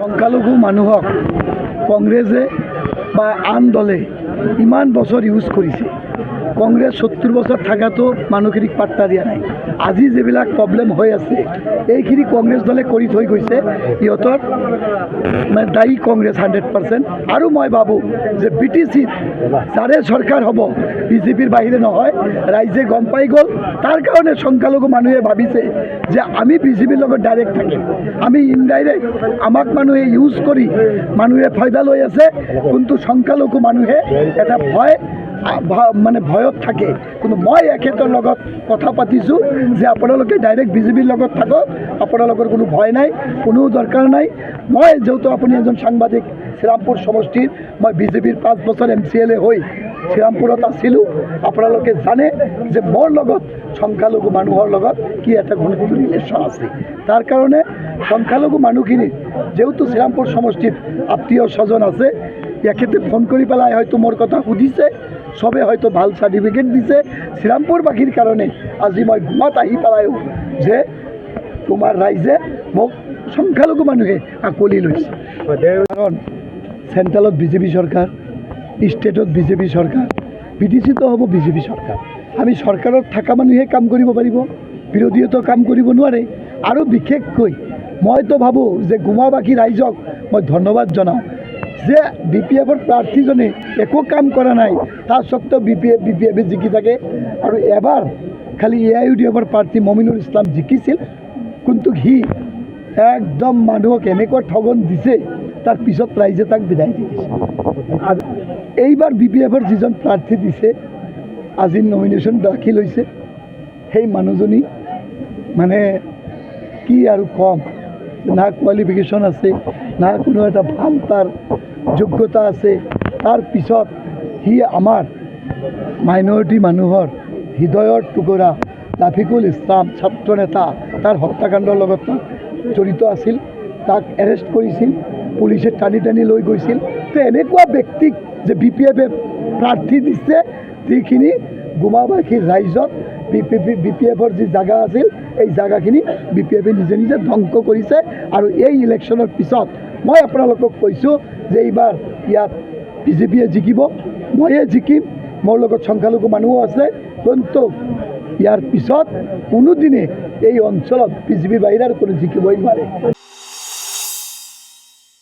সংখ্যালঘু মানুহক কংগ্ৰেছে বা আন দলে ইমান বছৰ ইউজ কৰিছে। কংগ্ৰেছ 70 বছৰ থাকাতো মানুহখিনিক পাত্তা দিয়া নাই। আজি যিবিলাক প্ৰব্লেম হৈ আছে এইখিনি কংগ্ৰেছ দলে কৰি থৈ গৈছে। ইহঁতৰ মানে দায়ী কংগ্ৰেছ 100%। আৰু মই ভাবোঁ যে BTCত যাৰে চৰকাৰ হ'ব BJPৰ বাহিৰে নহয়, ৰাইজে গম পাই গ'ল। তাৰ কাৰণে সংখ্যালঘু মানুহে ভাবিছে যে আমি BJPৰ লগত ডাইৰেক্ট থাকিম, আমি ইনডাইৰেক্ট আমাক মানুহে ইউজ কৰি মানুহে ফায়দা লৈ আছে। কিন্তু সংখ্যালঘু মানুহে এটা মানে ভয়ত থাকে। কিন্তু মই এখেতৰ লগত কথা পাতিছোঁ যে আপোনালোকে ডাইৰেক্ট BJPৰ লগত থাকক, আপোনালোকৰ কোনো ভয় নাই, কোনো দৰকাৰ নাই। মই যেহেতু আপুনি এজন সাংবাদিক, শ্ৰীৰামপুৰ সমষ্টিৰ মই BJPৰ 5 বছৰ MCLA হৈ শ্ৰীৰামপুৰত আছিলোঁ। আপোনালোকে জানে যে মোৰ লগত সংখ্যালঘু মানুহৰ লগত কি এটা ঘনিষ্ঠ ৰিলেশ্যন আছে। তাৰ কাৰণে সংখ্যালঘু মানুহখিনি যেহেতু শ্ৰীৰামপুৰ সমষ্টিত আত্মীয় স্বজন আছে, এখেতে ফোন কৰি পেলাই হয়তো মোৰ কথা সুধিছে, চবে হয়তো ভাল চাৰ্টিফিকেট দিছে। শ্ৰীৰামপুৰবাসীৰ কাৰণে আজি মই গুমাত আহি পেলাইও যে তোমাৰ ৰাইজে মোক সংখ্যালঘু মানুহে আকোৱালি লৈছে। কাৰণ চেণ্ট্ৰেলত BJP চৰকাৰ, ষ্টেটত BJP চৰকাৰ, BTCতো হ'ব BJP চৰকাৰ। আমি চৰকাৰত থকা মানুহে কাম কৰিব পাৰিব, বিৰোধীয়েতো কাম কৰিব নোৱাৰে। আৰু বিশেষকৈ মইতো ভাবোঁ যে গুমাবাসী ৰাইজক মই ধন্যবাদ জনাওঁ যে BPFৰ প্ৰাৰ্থীজনে একো কাম কৰা নাই, তাৰ স্বত্বেও BPF জিকি থাকে। আৰু এবাৰ খালি AIUDFৰ প্ৰাৰ্থী মমিনুল ইছলাম জিকিছিল, কিন্তু সি একদম মানুহক এনেকুৱা ঠগন দিছে, তাৰ পিছত ৰাইজে তাক বিদায় দি দিছে। এইবাৰ BPFৰ যিজন প্ৰাৰ্থী দিছে, আজি নমিনেশ্যন দাখিল হৈছে, সেই মানুহজনী মানে কি আৰু কম, না কোৱালিফিকেশ্যন আছে, না কোনো এটা ভাল তাৰ যোগ্যতা আছে। তাৰ পিছত সি আমাৰ মাইনৰিটি মানুহৰ হৃদয়ৰ টুকুৰা ৰাফিকুল ইছলাম ছাত্ৰ নেতা, তাৰ হত্যাকাণ্ডৰ লগত জড়িত আছিল। তাক এৰেষ্ট কৰিছিল, পুলিচে টানি টানি লৈ গৈছিল। তো এনেকুৱা ব্যক্তিক যে BPFে প্ৰাৰ্থী দিছে, যিখিনি গুমাবাসীৰ ৰাইজত BPFৰ যি জাগা আছিল, এই জাগাখিনি BPFে নিজে নিজে ধ্বংস কৰিছে। আৰু এই ইলেকশ্যনৰ পিছত মই আপোনালোকক কৈছোঁ যে এইবাৰ ইয়াত BJPয়ে জিকিব, ময়ে জিকিম, মোৰ লগত সংখ্যালঘু মানুহো আছে। কিন্তু ইয়াৰ পিছত কোনোদিনে এই অঞ্চলত BJPৰ বাহিৰে আৰু কোনো জিকিবই নোৱাৰে।